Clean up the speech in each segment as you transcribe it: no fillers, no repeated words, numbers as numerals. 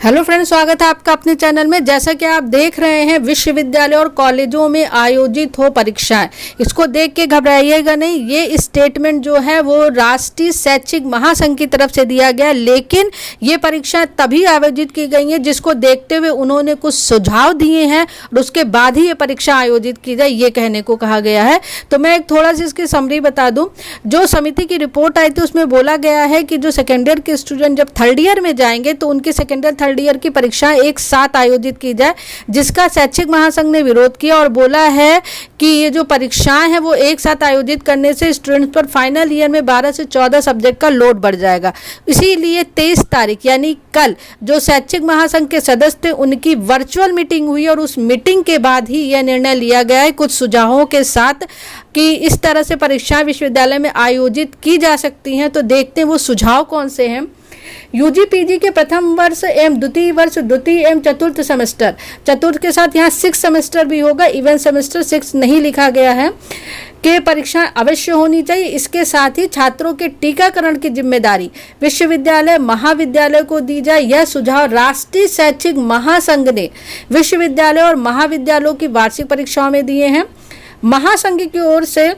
Hello friends, स्वागत है आपका अपने चैनल में। जैसा कि आप देख रहे हैं, विश्वविद्यालय और कॉलेजों में आयोजित हो परीक्षाएं, इसको देख के घबराइएगा नहीं। ये स्टेटमेंट जो है वो राष्ट्रीय शैक्षिक महासंघ की तरफ से दिया गया, लेकिन ये परीक्षाएं तभी आयोजित की गई हैं जिसको देखते हुए उन्होंने कुछ सुझाव दिए हैं और उसके बाद ही ये परीक्षा आयोजित की जाए, ये कहने को कहा गया है। तो मैं एक थोड़ा सी इसकी समरी बता दूँ। जो समिति की रिपोर्ट आई थी उसमें बोला गया है कि जो सेकेंड ईयर के स्टूडेंट जब थर्ड ईयर में जाएंगे तो उनके सेकेंड ईयर थर्ड ईयर की परीक्षाएं एक साथ आयोजित की जाए, जिसका शैक्षिक महासंघ ने विरोध किया और बोला है कि ये जो परीक्षाएं हैं वो एक साथ आयोजित करने से स्टूडेंट्स पर फाइनल ईयर में 12 से 14 सब्जेक्ट का लोड बढ़ जाएगा। इसीलिए 23 तारीख यानी कल जो शैक्षिक महासंघ के सदस्य थे उनकी वर्चुअल मीटिंग हुई और उस मीटिंग के बाद ही यह निर्णय लिया गया है कुछ सुझावों के साथ कि इस तरह से परीक्षाएं विश्वविद्यालय में आयोजित की जा सकती हैं। तो देखते हैं वो सुझाव कौन से हैं। यूजी पीजी के प्रथम वर्ष एवं द्वितीय वर्ष, द्वितीय एवं चतुर्थ सेमेस्टर, चतुर्थ के साथ यहाँ 6 सेमेस्टर भी होगा, इवन सेमेस्टर 6 नहीं लिखा गया है, के परीक्षाएं अवश्य होनी चाहिए। इसके साथ ही छात्रों के टीकाकरण की जिम्मेदारी विश्वविद्यालय महाविद्यालय को दी जाए। यह सुझाव राष्ट्रीय शैक्षिक महासंघ ने विश्वविद्यालय और महाविद्यालयों की वार्षिक परीक्षाओं में दिए हैं। महासंघ की ओर से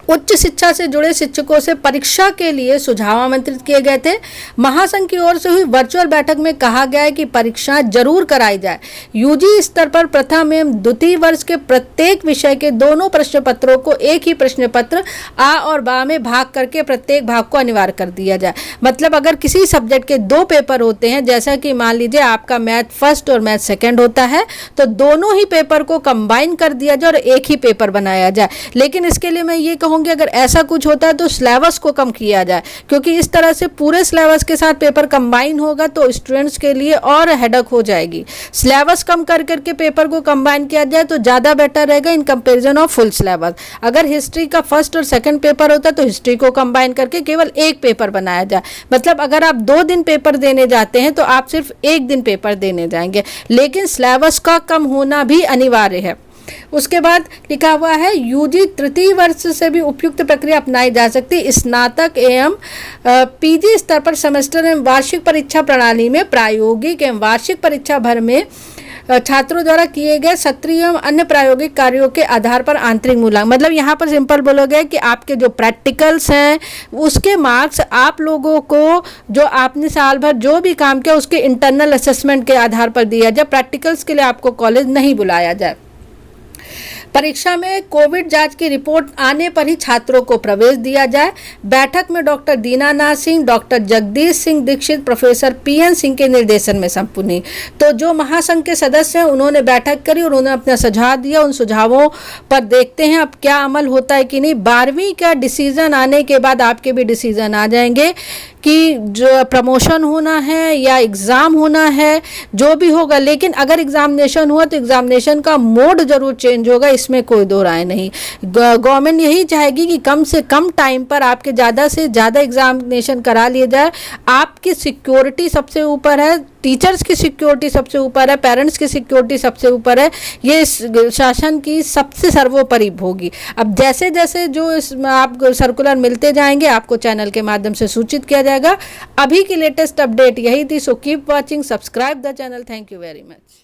उच्च शिक्षा से जुड़े शिक्षकों से परीक्षा के लिए सुझाव आमंत्रित किए गए थे। महासंघ की ओर से हुई वर्चुअल बैठक में कहा गया है कि परीक्षाएं जरूर कराई जाए। यूजी स्तर पर प्रथम एवं द्वितीय वर्ष के प्रत्येक विषय के दोनों प्रश्न पत्रों को एक ही प्रश्न पत्र आ और बा में भाग करके प्रत्येक भाग को अनिवार्य कर दिया जाए। मतलब अगर किसी सब्जेक्ट के 2 पेपर होते हैं, जैसा कि मान लीजिए आपका मैथ फर्स्ट और मैथ सेकेंड होता है, तो दोनों ही पेपर को कंबाइन कर दिया जाए और एक ही पेपर बनाया जाए। लेकिन इसके लिए मैं ये होंगे अगर ऐसा कुछ होता है तो सिलेबस को कम किया जाए, क्योंकि इस तरह से पूरे सिलेबस के साथ पेपर कंबाइन होगा तो स्टूडेंट्स के लिए और हेडक हो जाएगी। सिलेबस कम कर करके पेपर को कंबाइन किया जाए तो ज़्यादा बेटर रहेगा in comparison of full syllabus. अगर हिस्ट्री का फर्स्ट और सेकंड पेपर होता है तो हिस्ट्री को कंबाइन करके केवल एक पेपर बनाया जाए। मतलब अगर आप 2 दिन पेपर देने जाते हैं तो आप सिर्फ 1 दिन पेपर देने जाएंगे, लेकिन सिलेबस का कम होना भी अनिवार्य है। उसके बाद लिखा हुआ है यूजी तृतीय वर्ष से भी उपयुक्त प्रक्रिया अपनाई जा सकती है। स्नातक एवं पीजी स्तर पर सेमेस्टर एवं वार्षिक परीक्षा प्रणाली में प्रायोगिक एवं वार्षिक परीक्षा भर में छात्रों द्वारा किए गए सत्रीय एवं अन्य प्रायोगिक कार्यों के आधार पर आंतरिक मूल्यांकन। मतलब यहाँ पर सिंपल बोलोगे कि आपके जो प्रैक्टिकल्स हैं उसके मार्क्स आप लोगों को जो आपने साल भर जो भी काम किया उसके इंटरनल असेसमेंट के आधार पर दिया जाए। प्रैक्टिकल्स के लिए आपको कॉलेज नहीं बुलाया जाए। परीक्षा में कोविड जांच की रिपोर्ट आने पर ही छात्रों को प्रवेश दिया जाए। बैठक में doctor Dinanath Singh, doctor Jagdish Singh Dikshit, professor PN Singh के निर्देशन में संपन्न हुई। तो जो महासंघ के सदस्य हैं उन्होंने बैठक करी और उन्होंने अपना सुझाव दिया। उन सुझावों पर देखते हैं अब क्या अमल होता है कि नहीं। 12वीं का डिसीजन आने के बाद आपके भी डिसीजन आ जाएंगे कि जो प्रमोशन होना है या एग्ज़ाम होना है, जो भी होगा। लेकिन अगर एग्जामिनेशन हुआ तो एग्जामिनेशन का मोड जरूर चेंज होगा, इसमें कोई दो राय नहीं। गवर्नमेंट यही चाहेगी कि कम से कम टाइम पर आपके ज़्यादा से ज़्यादा एग्जामिनेशन करा लिए जाए। आपकी सिक्योरिटी सबसे ऊपर है, टीचर्स की सिक्योरिटी सबसे ऊपर है, पेरेंट्स की सिक्योरिटी सबसे ऊपर है। ये शासन की सबसे सर्वोपरि होगी। अब जैसे जैसे जो आप सर्कुलर मिलते जाएंगे आपको चैनल के माध्यम से सूचित किया जाएगा। अभी की लेटेस्ट अपडेट यही थी। So keep watching, subscribe the channel. Thank you very much.